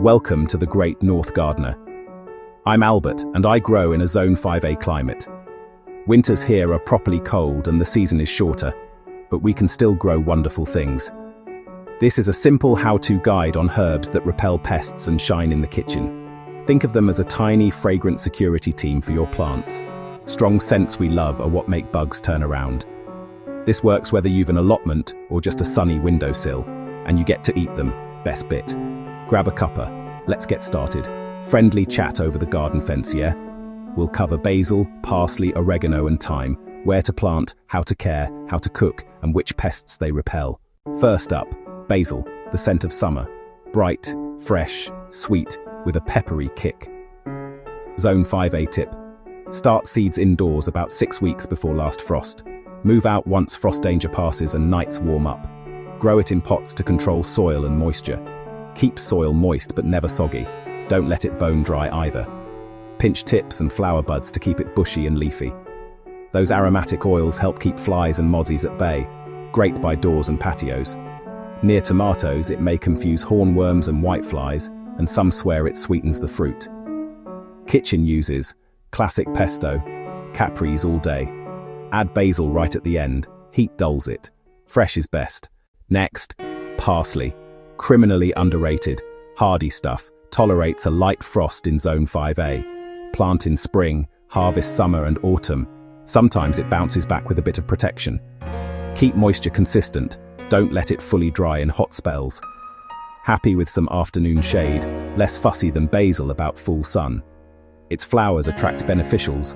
Welcome to the Great North Gardener. I'm Albert and I grow in a Zone 5A climate. Winters here are properly cold and the season is shorter, but we can still grow wonderful things. This is a simple how-to guide on herbs that repel pests and shine in the kitchen. Think of them as a tiny, fragrant security team for your plants. Strong scents we love are what make bugs turn around. This works whether you've an allotment or just a sunny windowsill, and you get to eat them, best bit. Grab a cuppa, let's get started. Friendly chat over the garden fence, yeah? We'll cover basil, parsley, oregano and thyme, where to plant, how to care, how to cook, and which pests they repel. First up, basil, the scent of summer. Bright, fresh, sweet, with a peppery kick. Zone 5A tip. Start seeds indoors about 6 weeks before last frost. Move out once frost danger passes and nights warm up. Grow it in pots to control soil and moisture. Keep soil moist but never soggy. Don't let it bone dry either. Pinch tips and flower buds to keep it bushy and leafy. Those aromatic oils help keep flies and mozzies at bay. Great by doors and patios. Near tomatoes, it may confuse hornworms and whiteflies, and some swear it sweetens the fruit. Kitchen uses: classic pesto, capris all day. Add basil right at the end, heat dulls it. Fresh is best. Next, parsley. Criminally underrated, hardy stuff, tolerates a light frost in Zone 5A. Plant in spring, harvest summer and autumn. Sometimes it bounces back with a bit of protection. Keep moisture consistent, don't let it fully dry in hot spells. Happy with some afternoon shade, less fussy than basil about full sun. Its flowers attract beneficials,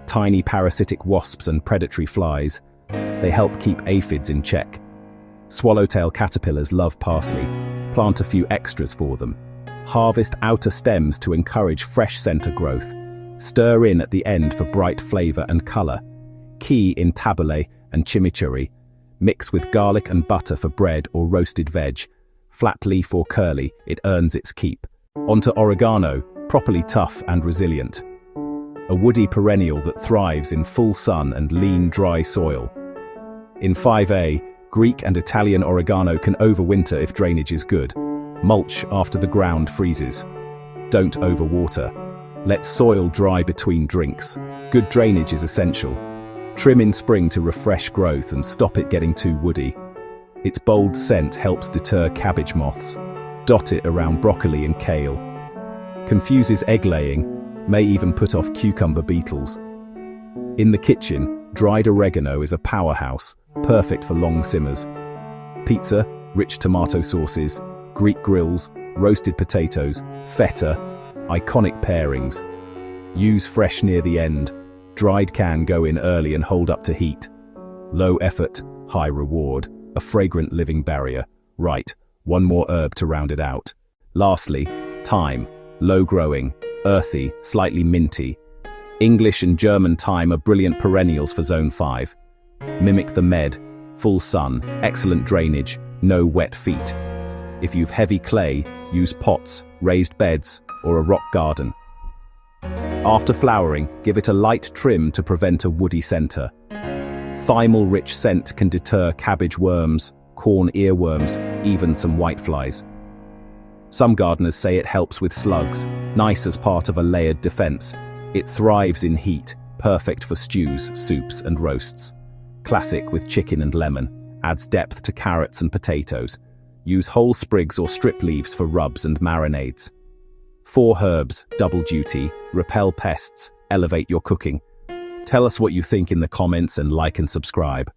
tiny parasitic wasps and predatory flies. They help keep aphids in check. Swallowtail caterpillars love parsley. Plant a few extras for them. Harvest outer stems to encourage fresh center growth. Stir in at the end for bright flavor and color. Key in tabbouleh and chimichurri. Mix with garlic and butter for bread or roasted veg. Flat leaf or curly, it earns its keep. Onto oregano, properly tough and resilient. A woody perennial that thrives in full sun and lean, dry soil. In 5A, Greek and Italian oregano can overwinter if drainage is good. Mulch after the ground freezes. Don't overwater. Let soil dry between drinks. Good drainage is essential. Trim in spring to refresh growth and stop it getting too woody. Its bold scent helps deter cabbage moths. Dot it around broccoli and kale. Confuses egg laying, may even put off cucumber beetles. In the kitchen, dried oregano is a powerhouse, perfect for long simmers. Pizza, rich tomato sauces, Greek grills, roasted potatoes, feta, iconic pairings. Use fresh near the end. Dried can go in early and hold up to heat. Low effort, high reward, a fragrant living barrier. Right, one more herb to round it out. Lastly, thyme, low growing, earthy, slightly minty. English and German thyme are brilliant perennials for Zone 5. Mimic the med, full sun, excellent drainage, no wet feet. If you've heavy clay, use pots, raised beds, or a rock garden. After flowering, give it a light trim to prevent a woody center. Thymal-rich scent can deter cabbage worms, corn earworms, even some whiteflies. Some gardeners say it helps with slugs, nice as part of a layered defense. It thrives in heat, perfect for stews, soups, and roasts. Classic with chicken and lemon, adds depth to carrots and potatoes. Use whole sprigs or strip leaves for rubs and marinades. 4 herbs, double duty, repel pests, elevate your cooking. Tell us what you think in the comments and like and subscribe.